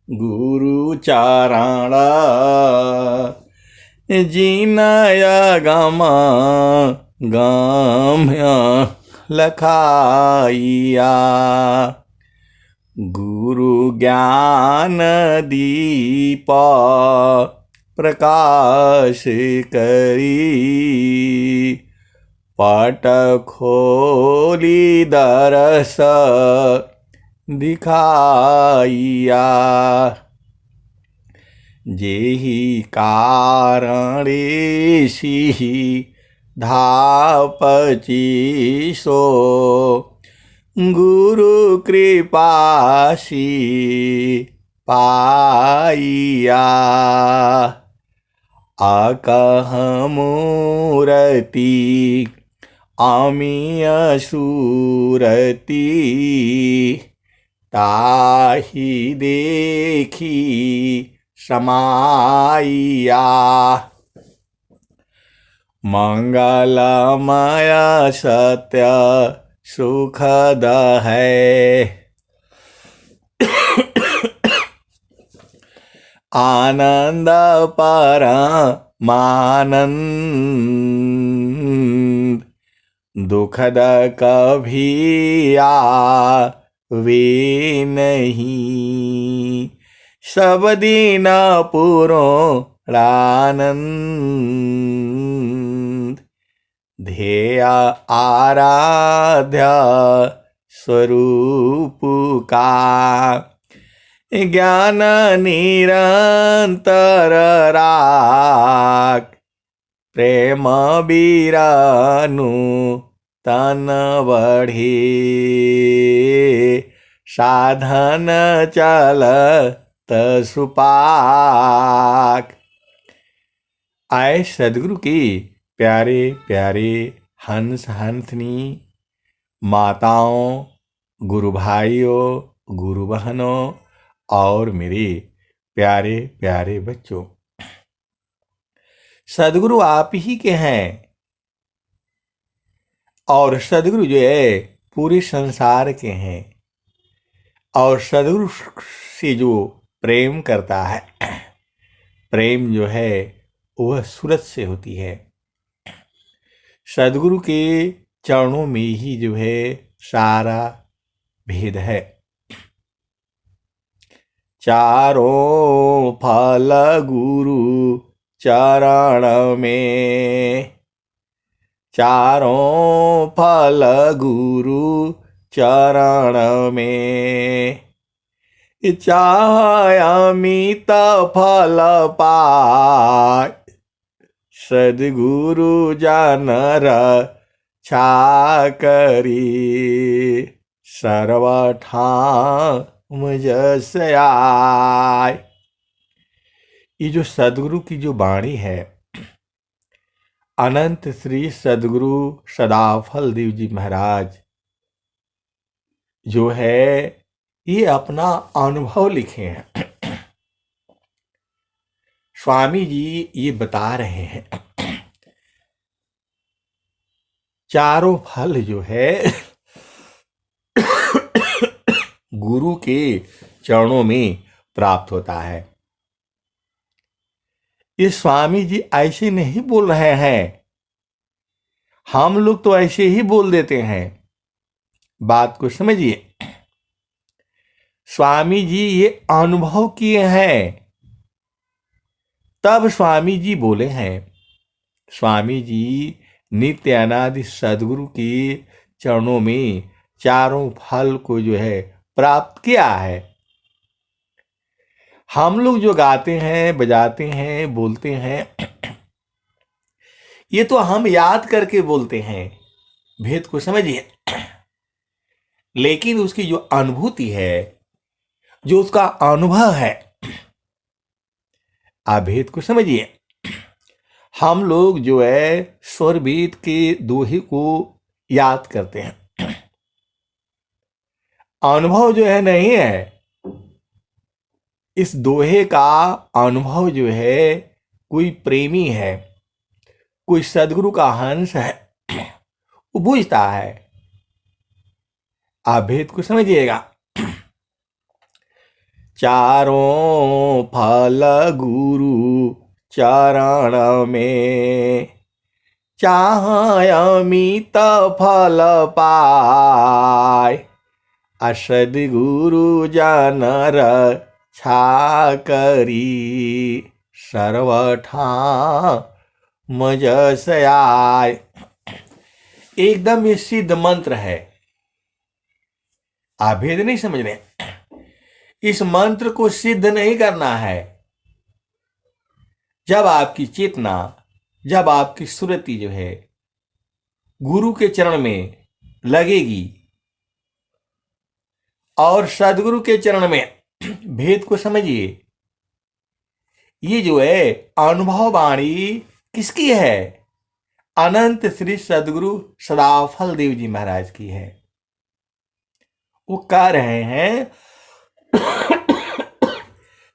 गुरुचारण जिनय गम गम्य लखाइया। गुरु ज्ञान दीप प्रकाश करी। पट खोली दरस दिखाइया। जेहि कारणे सिहि धापचिसो। गुरु कृपासी पाइया। अकह मूरति अमीय सूरति। ताहि देखी समाइया। मंगलमय सत्य सुखद है। आनंद परमानंद। दुखद कभी आवे नहीं। सब दिन पूर्णानंद। ध्येय आराध्य स्वरूप का। ज्ञान निरंतर राख। प्रेम बीरानु तन बढ़े। साधन चलत सुपाक। आए सदगुरु की प्यारे प्यारे हंस हंसनी माताओं, गुरु भाइयों, गुरु बहनों और मेरे प्यारे प्यारे बच्चों। सदगुरु आप ही के हैं और सदगुरु जो है पूरे संसार के हैं। और सदगुरु से जो प्रेम करता है, प्रेम जो है वह सूरत से होती है। सदगुरु के चरणों में ही जो है सारा भेद है। चारों फल गुरु चरण में। चारों फल गुरु चरण में। चाह अमित फल पाय। सद्गुरु जानर छाकरी। सर्वठाम जस आय। ये जो सद्गुरु की जो वाणी है, अनंत श्री सद्गुरु सदाफल देव जी महाराज जो है ये अपना अनुभव लिखे हैं। स्वामी जी ये बता रहे हैं चारों फल जो है गुरु के चरणों में प्राप्त होता है। ये स्वामी जी ऐसे नहीं बोल रहे हैं, हम लोग तो ऐसे ही बोल देते हैं। बात को समझिए, स्वामी जी ये अनुभव किए हैं तब स्वामी जी बोले हैं। स्वामी जी नित्य अनादि सद्गुरु के चरणों में चारों फल को जो है प्राप्त किया है। हम लोग जो गाते हैं, बजाते हैं, बोलते हैं, ये तो हम याद करके बोलते हैं। भेद को समझिए। लेकिन उसकी जो अनुभूति है, जो उसका अनुभव है, आप भेद को समझिए। हम लोग जो है स्वर भेद के दोहे को याद करते हैं, अनुभव जो है नहीं है। इस दोहे का अनुभव जो है कोई प्रेमी है, कोई सद्गुरु का हंस है, वो बूझता है। आप भेद को समझिएगा। चारों फल गुरु चरण में, चाह अमित फल पाय, सद्गुरु जन रक्षा करी, सर्वठाम जस आय। एकदम ये सिद्ध मंत्र है। आप भेद नहीं समझ रहे। इस मंत्र को सिद्ध नहीं करना है। जब आपकी चेतना, जब आपकी सुरति जो है गुरु के चरण में लगेगी और सदगुरु के चरण में, भेद को समझिए। ये जो है अनुभव वाणी किसकी है? अनंत श्री सदगुरु सदाफल देव जी महाराज की है। वो कह रहे हैं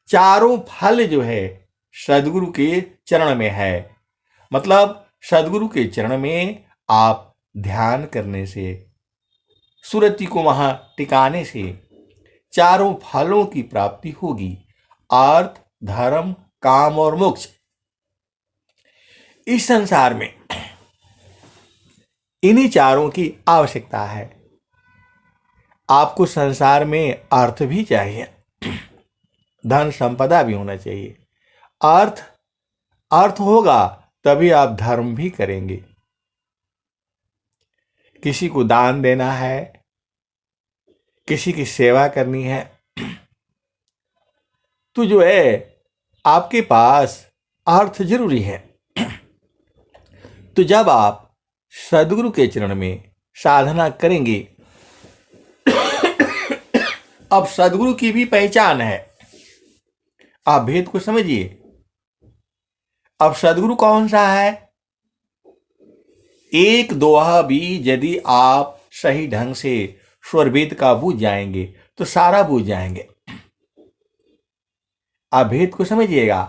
चारों फल जो है सदगुरु के चरण में है। मतलब सदगुरु के चरण में आप ध्यान करने से, सुरति को वहां टिकाने से चारों फलों की प्राप्ति होगी। अर्थ, धर्म, काम और मोक्ष। इस संसार में इन्हीं चारों की आवश्यकता है। आपको संसार में अर्थ भी चाहिए, धन संपदा भी होना चाहिए। अर्थ होगा तभी आप धर्म भी करेंगे। किसी को दान देना है, किसी की सेवा करनी है, तो जो है आपके पास अर्थ जरूरी है। तो जब आप सदगुरु के चरण में साधना करेंगे, अब सदगुरु की भी पहचान है। आप भेद को समझिए। अब सदगुरु कौन सा है? एक दोहा भी यदि आप सही ढंग से स्वरवेद का बूझ जाएंगे तो सारा बूझ जाएंगे। आप भेद को समझिएगा।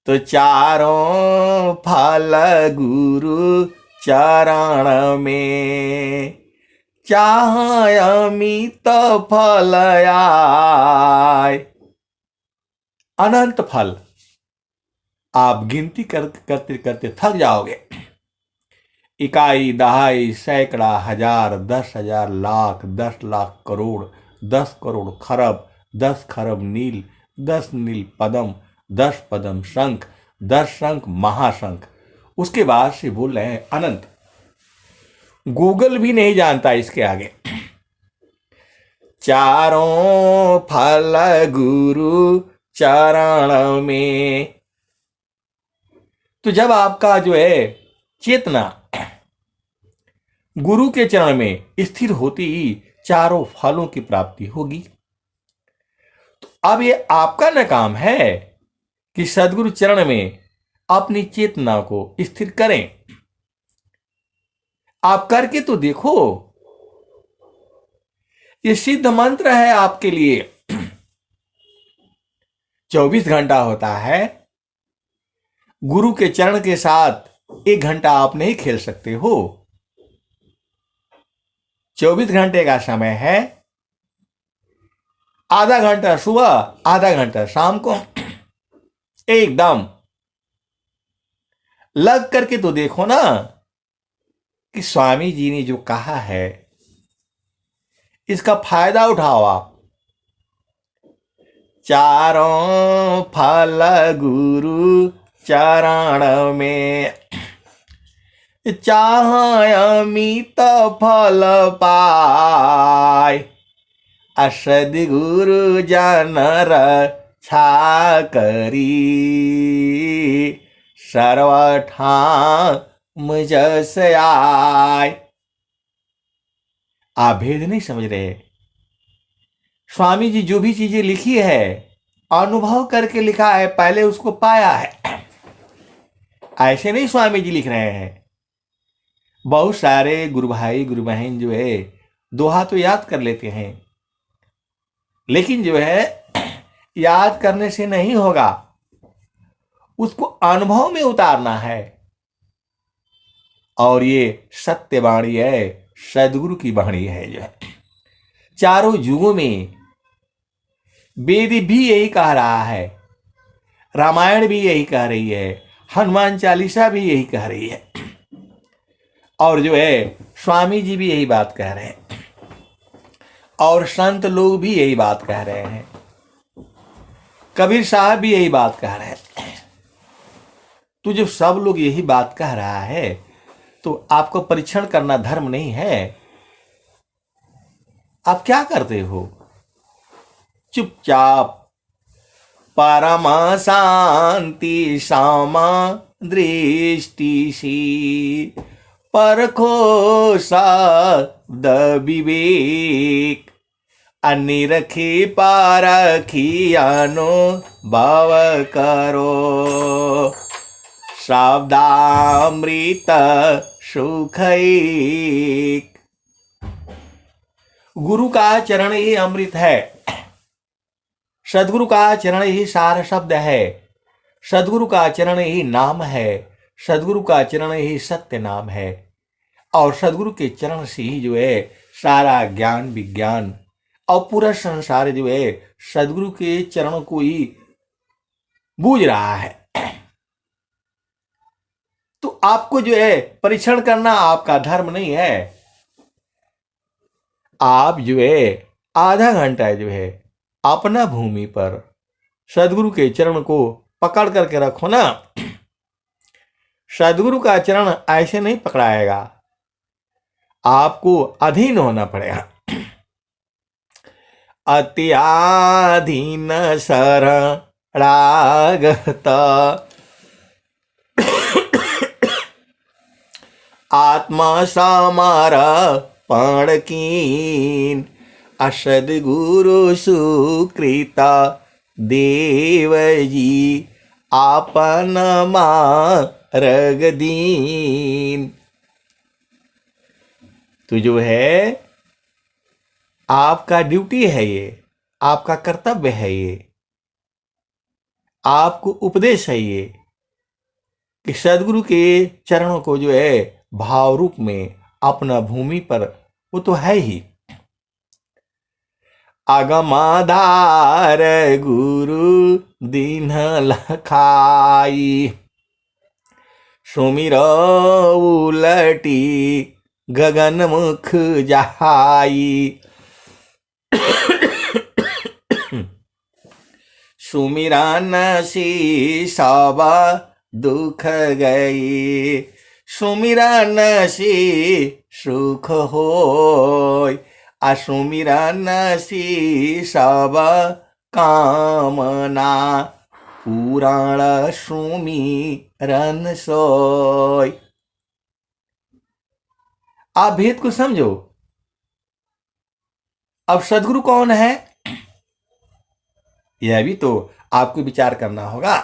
तो चारों फल गुरु चरण में, चाह अमित फल आय। अनंत फल आप गिनती करते करते थक जाओगे। इकाई, दहाई, सैकड़ा, हजार, 10,000, लाख, 10 लाख, करोड़, 10 करोड़, खरब, 10 खरब नील, 10 नील पदम, 10 पदम शंख, 10 शंख महाशंख। उसके बाद से बोल रहे हैं अनंत। गूगल भी नहीं जानता इसके आगे। चारों फल गुरु चरण में। तो जब आपका जो है चेतना गुरु के चरण में स्थिर होती ही चारों फलों की प्राप्ति होगी। तो अब ये आपका न काम है कि सदगुरु चरण में अपनी चेतना को स्थिर करें। आप करके तो देखो। ये सिद्ध मंत्र है आपके लिए। 24 घंटा होता है। गुरु के चरण के साथ 1 घंटा आप नहीं खेल सकते हो। 24 घंटे का समय है। आधा घंटा सुबह, आधा घंटा शाम को। एकदम लग करके तो देखो ना कि स्वामी जी ने जो कहा है इसका फायदा उठाओ आप। चारों फल गुरु चरण में, चाह अमित फल पाय, सद्गुरु जन रक्षा करी, सर्वठाम जस आय। आप भेद नहीं समझ रहे। स्वामी जी जो भी चीजें लिखी है अनुभव करके लिखा है, पहले उसको पाया है। ऐसे नहीं स्वामी जी लिख रहे हैं। बहुत सारे गुरु भाई गुरु बहन जो है दोहा तो याद कर लेते हैं, लेकिन जो है याद करने से नहीं होगा, उसको अनुभव में उतारना है। और ये सत्य वाणी है, सदगुरु की वाणी है। जो है चारों युगों में वेद भी यही कह रहा है, रामायण भी यही कह रही है, हनुमान चालीसा भी यही कह रही है, और जो है स्वामी जी भी यही बात कह रहे हैं, और संत लोग भी यही बात कह रहे हैं, कबीर साहब भी यही बात कह रहे हैं। तो जब सब लोग यही बात कह रहा है तो आपको परीक्षण करना धर्म नहीं है? आप क्या करते हो? चुपचाप परम शांति सामा दृष्टि सी परखो शब्द विवेक अनिरखी पारखी अनुभव करो शब्दामृत सुख एक। गुरु का चरण ही अमृत है, सदगुरु का चरण ही सार शब्द है, सदगुरु का चरण ही नाम है, सदगुरु का चरण ही सत्य नाम है, और सदगुरु के चरण से ही जो है सारा ज्ञान विज्ञान और पूरा संसार जो है सदगुरु के चरणों को ही बूझ रहा है। तो आपको जो है परीक्षण करना आपका धर्म नहीं है। आप जो है आधा घंटा जो है अपना भूमि पर सदगुरु के चरण को पकड़ करके रखो ना। सदगुरु का चरण ऐसे नहीं पकड़ाएगा, आपको अधीन होना पड़ेगा। अत्याधीन शरणागत आत्मा समर्पण कीन असदगुरु सुकृता देव जी आपन मार्ग दीन। तो जो है आपका ड्यूटी है, ये आपका कर्तव्य है, ये आपको उपदेश है ये कि सदगुरु के चरणों को जो है भाव रूप में अपना भूमि पर, वो तो है ही अगमाधार गुरु दीन लखाई सुमिर उलटी गगन मुख जहाई सुमिरन सी सब दुख गई सुमिरन सी सुख होय असुमिरन सी सब कामना पुराण सुमिरन सोय। आप भेद को समझो। अब सदगुरु कौन है, यह भी तो आपको विचार करना होगा।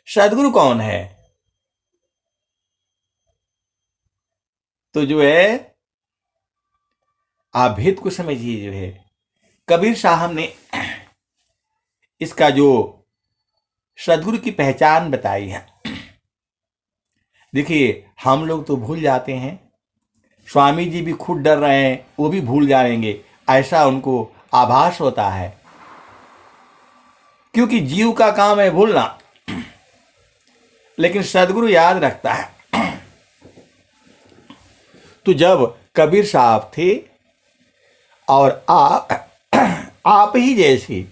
सदगुरु कौन है? तो जो है आप भेद को समझिए। जो है कबीर साहब ने इसका जो सदगुरु की पहचान बताई है। देखिए हम लोग तो भूल जाते हैं, स्वामी जी भी खुद डर रहे हैं, वो भी भूल जाएंगे, ऐसा उनको आभास होता है, क्योंकि जीव का काम है भूलना, लेकिन सदगुरु याद रखता है। तो जब कबीर साहब थे और आप ही जैसी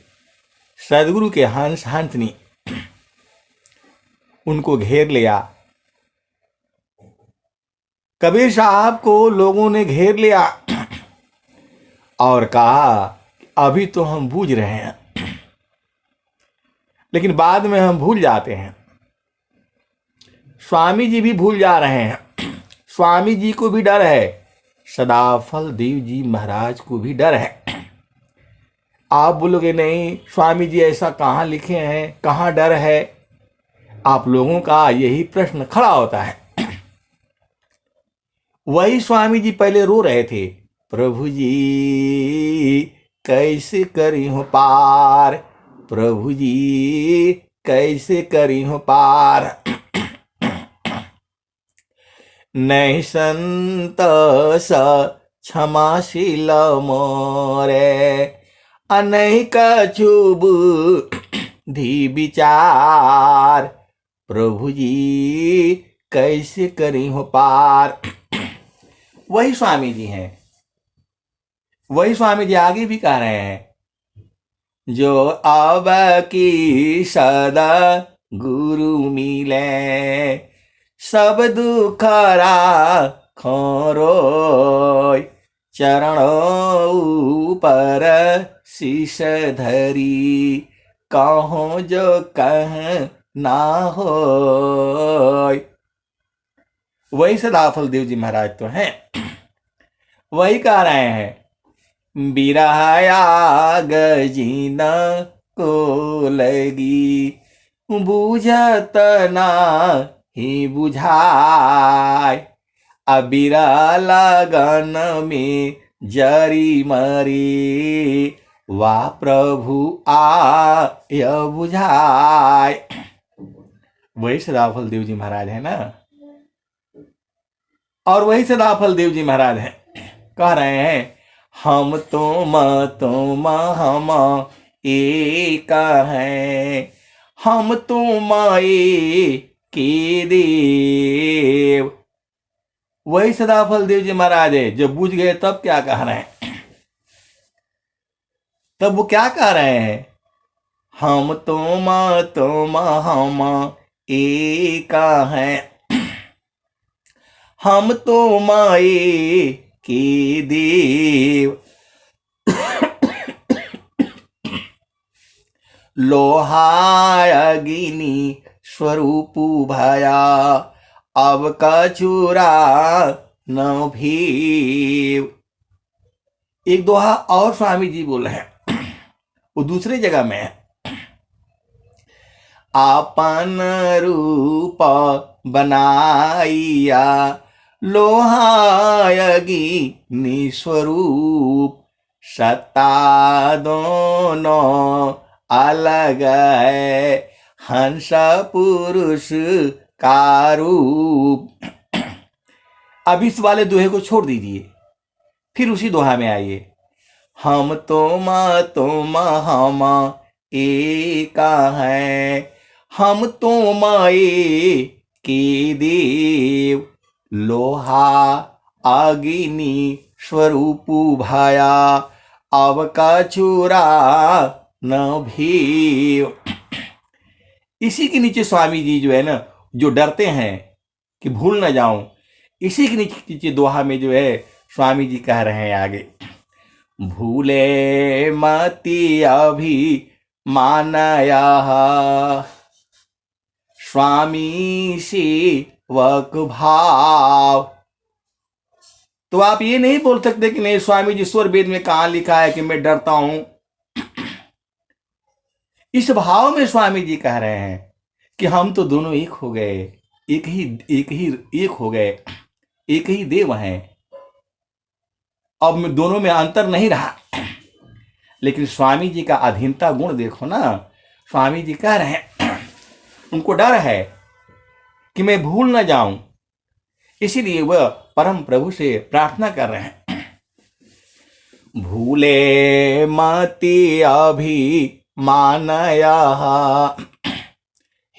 सदगुरु के हंस हंसनी उनको घेर लिया, कबीर साहब को लोगों ने घेर लिया और कहा अभी तो हम बूझ रहे हैं, लेकिन बाद में हम भूल जाते हैं। स्वामी जी भी भूल जा रहे हैं, स्वामी जी को भी डर है, सदाफल देव जी महाराज को भी डर है। आप बोलोगे नहीं स्वामी जी ऐसा कहाँ लिखे हैं, कहाँ डर है? आप लोगों का यही प्रश्न खड़ा होता है। वही स्वामी जी पहले रो रहे थे, प्रभु जी कैसे करी हो पार, प्रभु जी कैसे करी हो पार। नहीं संत स क्षमाशील मोरे अनेक शुभ धी विचार, प्रभु जी कैसे करी हो पार। वही स्वामी जी हैं, वही स्वामी जी आगे भी कह रहे हैं, जो अब की सदा गुरु मिले, सब दुखरा खोरोय, चरणों पर शीश धरी, कहो जो कह ना होय। वही सदाफल देव जी महाराज तो हैं, वही कह रहे हैं, बिरहाया गजीन को लगी, बुझत ना ही बुझाय, अबिरा लगन में जरी मरी, वाह प्रभु आय बुझाय। वही सदाफल देव जी महाराज है ना, और वही सदाफल देव जी महाराज हैं, कह रहे हैं, हम तुम हम एक हैं, हम तुम एक के देव। वही सदाफल देव जी महाराज है, जब बुझ गए तब क्या कह रहे हैं, तब वो क्या कह रहे हैं, हम तुम हम एक हैं, हम तुम एक के देव। लोहा अग्नि स्वरूप भया, अब कचूरा न भीव। एक दोहा और स्वामी जी बोले हैं, वो दूसरी जगह में है, आपन रूप बनाइया, लोहा अग्नि स्वरूप, सत्ता दोनों अलग है, हंस पुरुष का रूप। अब इस वाले दोहे को छोड़ दीजिए, फिर उसी दोहा में आइए, हम तुम हम एक हैं, हम तुम एक के देव, लोहा अग्नि स्वरूप भया, अब कचूरा न भीव। इसी के नीचे स्वामी जी जो है ना, जो डरते हैं कि भूल न जाऊं, इसी के नीचे दोहा में जो है स्वामी जी कह रहे हैं आगे, भूले मति अभी मानया, स्वामी सेवक भाव। तो आप ये नहीं बोल सकते कि नहीं स्वामी जी स्वर वेद में कहां लिखा है कि मैं डरता हूं। इस भाव में स्वामी जी कह रहे हैं कि हम तो दोनों एक हो गए, एक हो गए, एक ही देव हैं, अब दोनों में अंतर नहीं रहा। लेकिन स्वामी जी का अधीनता गुण देखो ना, स्वामी जी कह रहे हैं उनको डर है कि मैं भूल ना जाऊं, इसीलिए वह परम प्रभु से प्रार्थना कर रहे हैं, भूले मति अभी मानया,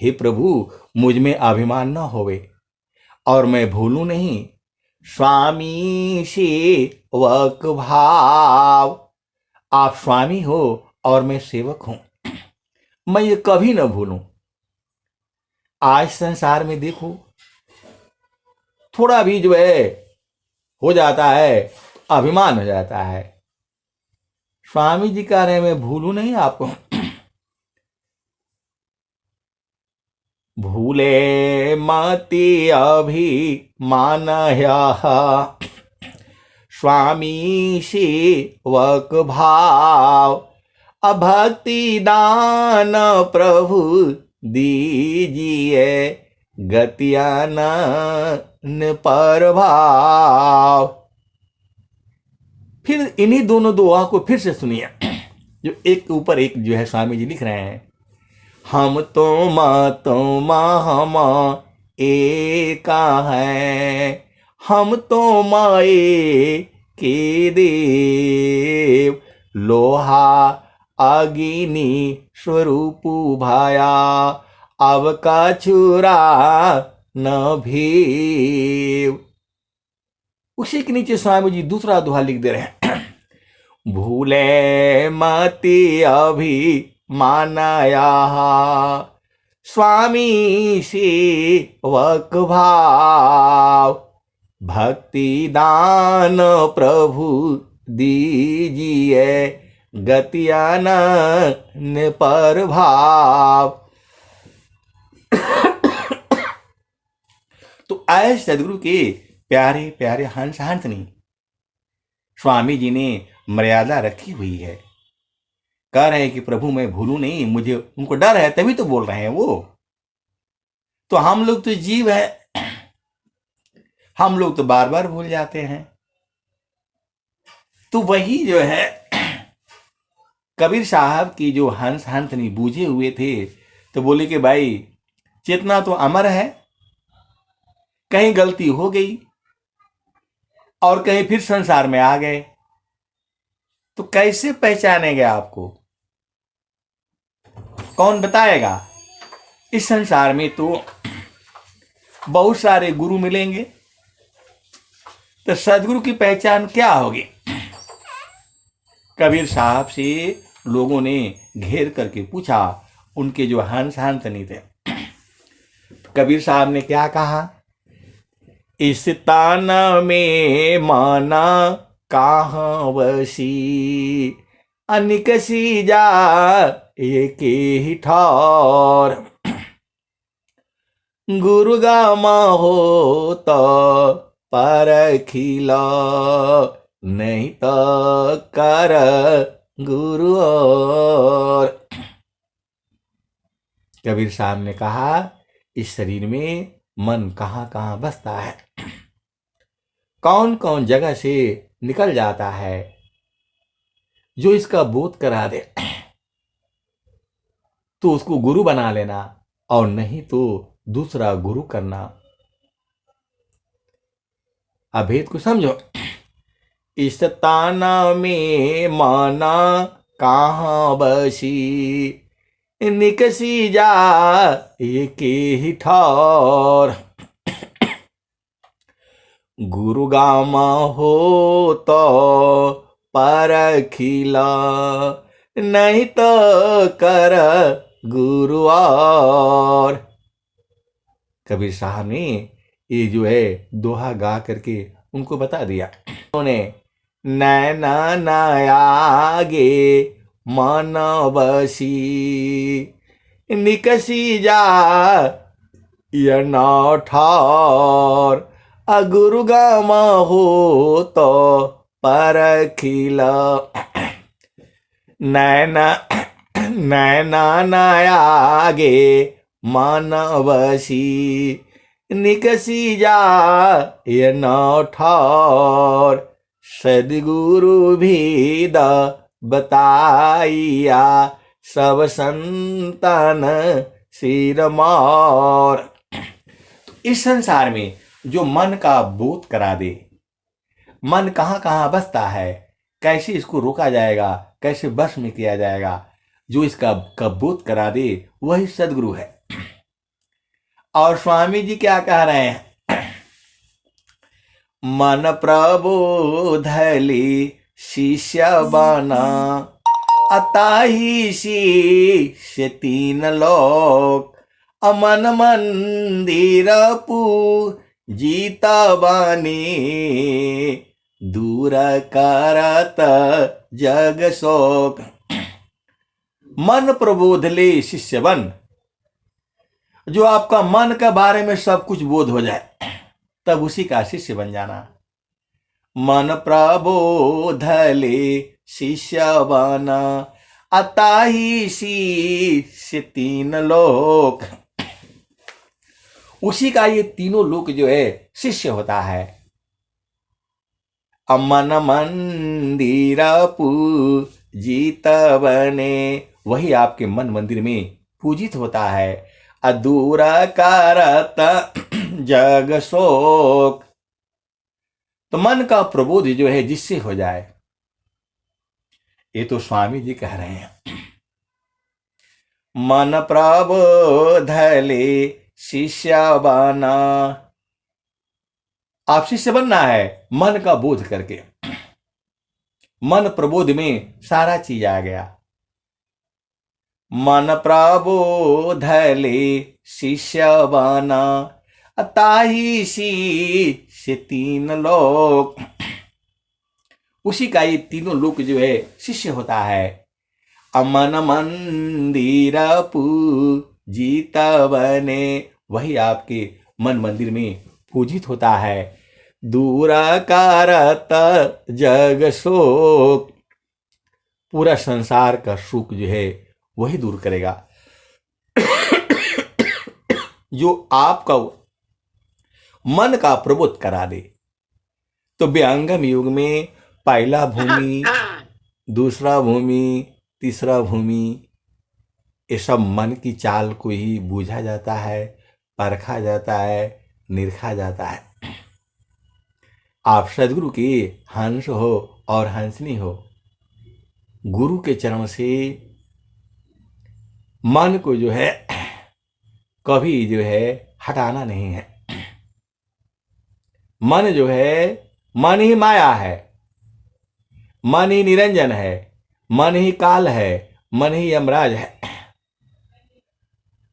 हे प्रभु मुझ में अभिमान न होवे और मैं भूलूं नहीं, स्वामी सेवक भाव। आप स्वामी हो और मैं सेवक हूं, मैं ये कभी न भूलूं। आज संसार में देखो, थोड़ा भी जो है हो जाता है, अभिमान हो जाता है। स्वामी जी कह रहे हैं मैं भूलूं नहीं आपको, भूले मति अभी मानया, स्वामी सेवक भाव, अभक्ति दान प्रभु दीजिए, गतियान पर भाव। फिर इन्हीं दोनों दुआ को फिर से सुनिए, जो एक के ऊपर एक जो है स्वामी जी लिख रहे हैं, हम तुम हम एक हैं, हम तुम एक के देव, लोहा अग्नि स्वरूप भाया, अब का छुरा न भीव। उसी के नीचे स्वामी जी दूसरा दोहा लिख दे रहे हैं। भूले मति अभी मानाया, स्वामी सेवक भाव, भक्ति दान प्रभु दीजिए, गति अनन्य पर भाव। तो ऐसे सदगुरु के प्यारे प्यारे हंस हंसनी स्वामी जी ने मर्यादा रखी हुई है। कह रहे हैं कि प्रभु मैं भूलूं नहीं, मुझे उनको डर है तभी तो बोल रहे हैं वो। तो हम लोग तो जीव है, हम लोग तो बार बार भूल जाते हैं। तो वही जो है कबीर साहब की जो हंस हंसनी बूझे हुए थे, तो बोले कि भाई चेतना तो अमर है, कहीं गलती हो गई और कहीं फिर संसार में आ गए तो कैसे पहचानेंगे आपको? कौन बताएगा? इस संसार में तो बहुत सारे गुरु मिलेंगे, तो सदगुरु की पहचान क्या होगी? कबीर साहब से लोगों ने घेर करके पूछा, उनके जो हंस हंसनी थे। कबीर साहब ने क्या कहा? इस ताना में माना कहाँ बसी, अनिकसी जा एक ही ठौर, गुरु गामा हो तो परखिला, नहीं तो कर गुरु और। कबीर साहब ने कहा, इस शरीर में मन कहाँ कहाँ बसता है, कौन कौन जगह से निकल जाता है, जो इसका बोध करा दे तो उसको गुरु बना लेना, और नहीं तो दूसरा गुरु करना। अभेद को समझो। इस ताना में माना कहाँ बसी, निकसी जा एक ही ठौर, गुरु गामा हो तो परखिला, नहीं तो कर गुरु और। कबीर साहब ने ये जो है दोहा गा करके उनको बता दिया। उन्होंने नैना नयागे मन बसी, निकसी जा ये नौ ठार, अगुरु गामा हो तो परखिला, नैना नैना नयागे मन बसी, निकसी जा ये नौ ठार, सदगुरु भी द बताइया, सब संतन सिर मार। तो इस संसार में जो मन का बोध करा दे, मन कहाँ कहाँ बसता है, कैसे इसको रोका जाएगा, कैसे वश में किया जाएगा, जो इसका बोध करा दे वही सदगुरु है। और स्वामी जी क्या कह रहे हैं? मन प्रबोधली शिष्य बना, अताही शिष्य तीन लोक, अमन मंदिर पूजिता बानी, दूर करत जग शोक। मन प्रबोधले शिष्य बन, जो आपका मन के बारे में सब कुछ बोध हो जाए, तब उसी का शिष्य बन जाना। मन प्रबोधले शिष्य बना, अताही शिष्य तीन लोक। उसी का ये तीनों लोक जो है शिष्य होता है। अमन मंदिर पूजित बने, वही आपके मन मंदिर में पूजित होता है। अदूर करत जग शोक, तो मन का प्रबोध जो है जिससे हो जाए, ये तो स्वामी जी कह रहे हैं। मन प्रबोधले शिष्य बना। आप शिष्य बनना है मन का बोध करके। मन प्रबोध में सारा चीज आ गया। मन प्रबोधले शिष्य बना, ताही सी से तीन लोक। उसी का ये तीनों लोक जो है शिष्य होता है। अमन मंदिर पूजित बने, वही आपके मन मंदिर में पूजित होता है। दूर करत जग शोक, पूरा संसार का सुख जो है वही दूर करेगा। जो आपका मन का प्रबोध करा दे। तो व्यंगम युग में पहला भूमि, दूसरा भूमि, तीसरा भूमि, ये सब मन की चाल को ही बूझा जाता है, परखा जाता है, निरखा जाता है। आप सदगुरु के हंस हो और हंसनी हो, गुरु के चरण से मन को जो है कभी जो है हटाना नहीं है। मन जो है, मन ही माया है, मन ही निरंजन है, मन ही काल है, मन ही यमराज है,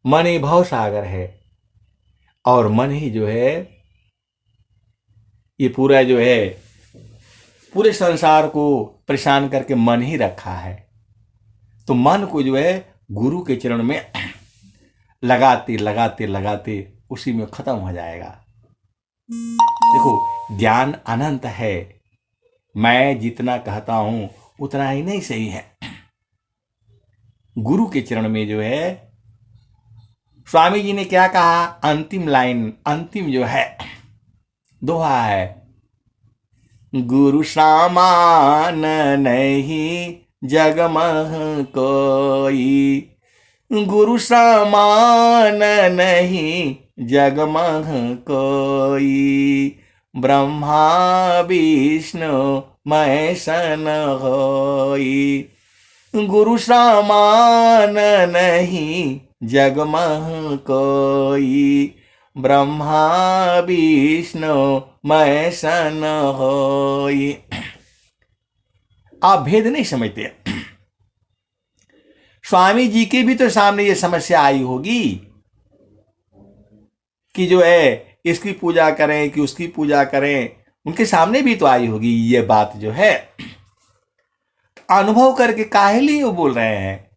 मन ही भव सागर है। और मन ही जो है ये पूरा जो है पूरे संसार को परेशान करके मन ही रखा है। तो मन को जो है गुरु के चरण में लगाते लगाते लगाते उसी में खत्म हो जाएगा। देखो ज्ञान अनंत है, मैं जितना कहता हूं उतना ही नहीं सही है। गुरु के चरण में जो है स्वामी जी ने क्या कहा, अंतिम लाइन, अंतिम जो है दोहा है, गुरु समान नहीं जग मह कोई, गुरु समान नहीं जग मह कोई, ब्रह्मा विष्णु महेशन होई, गुरु समान नहीं जग मह कोई, ब्रह्मा विष्णु महेशन होई। आप भेद नहीं समझते। स्वामी जी के भी तो सामने ये समस्या आई होगी कि जो है इसकी पूजा करें कि उसकी पूजा करें, उनके सामने भी तो आई होगी ये बात जो है। अनुभव करके काहे लिए वो बोल रहे हैं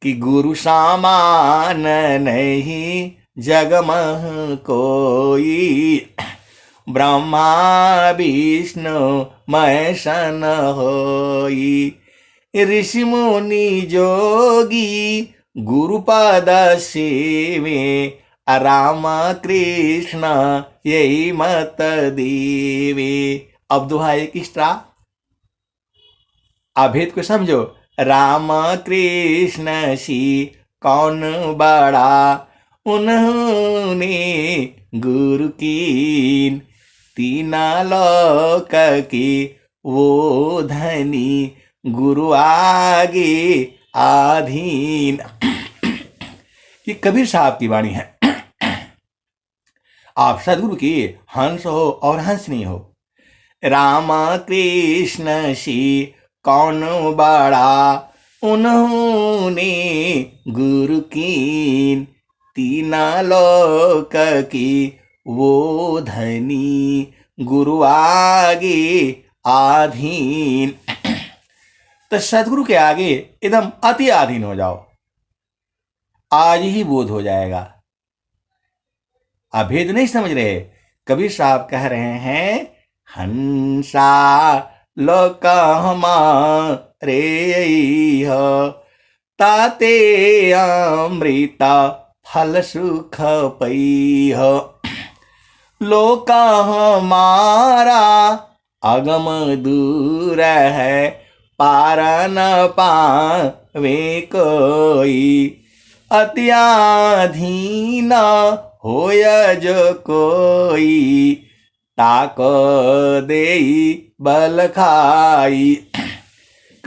कि गुरु समान नहीं जग मह कोई, ब्रह्मा विष्णु महेशन होई, ऋषि मुनि जोगी गुरुपद सेवे, राम कृष्ण यही मत देवे। अब दोहा एक एक्स्ट्रा, अभेद को समझो। राम कृष्ण सी कौन बड़ा, उन्होंने गुरु कीन, तीना लोक की वो धनी, गुरु आगे आधीन। ये कबीर साहब की वाणी है। आप सदगुरु के हंस हो और हंसनी हो। राम कृष्ण सी कौन बड़ा, उन्होंने गुरु कीन, तीना लोक की वो धनी, गुरु आगे आधीन। तो सदगुरु के आगे एकदम अति आधीन हो जाओ, आज ही बोध हो जाएगा। अभेद नहीं समझ रहे। कबीर साहब कह रहे हैं, हंसा लोक हमारे हो, ताते अमृता फल सुख पई हो, लोक हमारा अगम दूर है, पार न पावे कोई, अत्याधीन होय जो कोई, ताको देई बल खाई।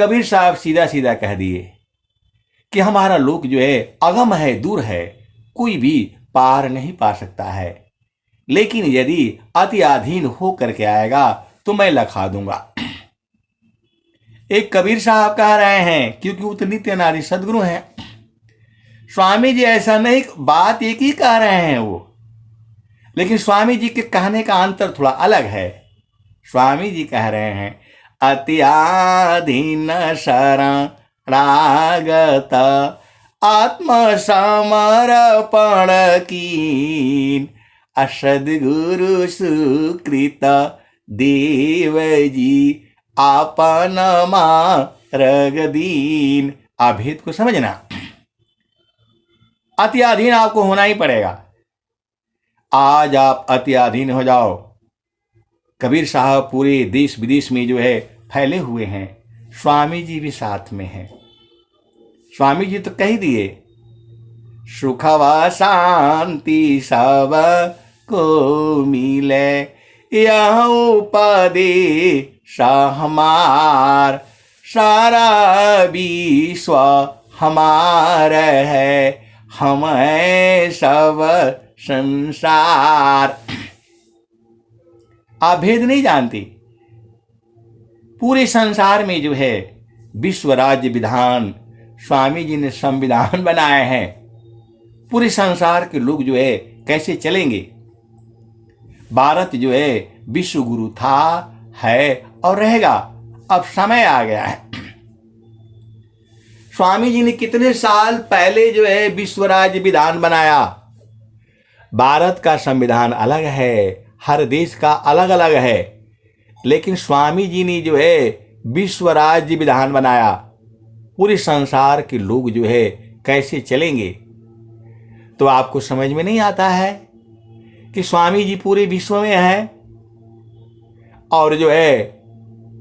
कबीर साहब सीधा सीधा कह दिए कि हमारा लोक जो है अगम है, दूर है, कोई भी पार नहीं पा सकता है, लेकिन यदि अति अधीन हो करके आएगा तो मैं लखा दूंगा। एक कबीर साहब कह रहे हैं, क्योंकि वो तो नित्य नारी सदगुरु हैं। स्वामी जी ऐसा नहीं, बात एक ही कह रहे हैं वो, लेकिन स्वामी जी के कहने का अंतर थोड़ा अलग है। स्वामी जी कह रहे हैं अत्याधीन शरणागत आत्मसमर्पण कीन असदगुरु सुकृत देव जी आपन मार्ग दीन। अभेद को समझना, अत्याधीन आपको होना ही पड़ेगा। आज आप अत्याधीन हो जाओ। कबीर साहब पूरे देश विदेश में जो है फैले हुए हैं, स्वामी जी भी साथ में हैं। स्वामी जी तो कह दिए, सुख व शांति सब को मिले, यह उपदेश हमार, सारा विश्व हमार है, हम है सब संसार। आप भेद नहीं जानती। पूरे संसार में जो है विश्व राज्य विधान स्वामी जी ने संविधान बनाए हैं। पूरे संसार के लोग जो है कैसे चलेंगे। भारत जो है विश्व गुरु था, है और रहेगा। अब समय आ गया है। स्वामी जी ने कितने साल पहले जो है विश्व राज्य विधान बनाया। भारत का संविधान अलग है, हर देश का अलग अलग है, लेकिन स्वामी जी ने जो है विश्व राज्य विधान बनाया। पूरे संसार के लोग जो है कैसे चलेंगे। तो आपको समझ में नहीं आता है कि स्वामी जी पूरे विश्व में है और जो है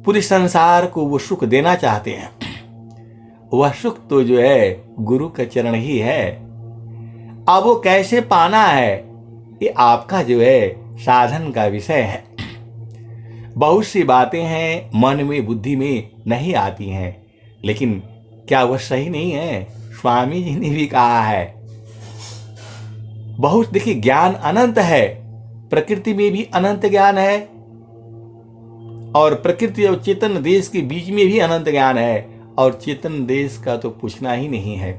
पूरे संसार को वो सुख देना चाहते हैं। वह सुख तो जो है गुरु का चरण ही है। अब वो कैसे पाना है, ये आपका जो है साधन का विषय है। बहुत सी बातें हैं मन में, बुद्धि में नहीं आती हैं, लेकिन क्या वह सही नहीं है? स्वामी जी ने भी कहा है। बहुत देखिए, ज्ञान अनंत है, प्रकृति में भी अनंत ज्ञान है और प्रकृति और चेतन देश के बीच में भी अनंत ज्ञान है, और चेतन देश का तो पूछना ही नहीं है।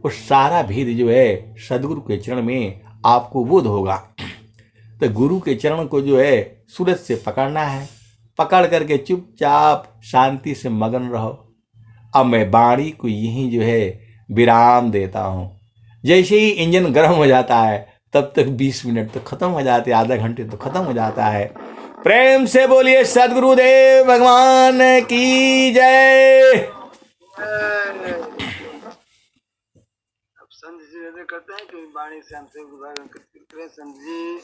उस सारा भेद जो है सदगुरु के चरण में आपको बोध होगा। तो गुरु के चरण को जो है सूरज से पकड़ना है, पकड़ करके चुपचाप शांति से मगन रहो। अब मैं वाणी को यहीं जो है विराम देता हूं। जैसे ही इंजन गर्म हो जाता है तब तक 20 मिनट तो खत्म हो जाते, आधा घंटे तो खत्म हो जाता है। प्रेम से बोलिए सदगुरुदेव भगवान की जय। अब संत जी कहते हैं कि वाणी से हमसे संत जी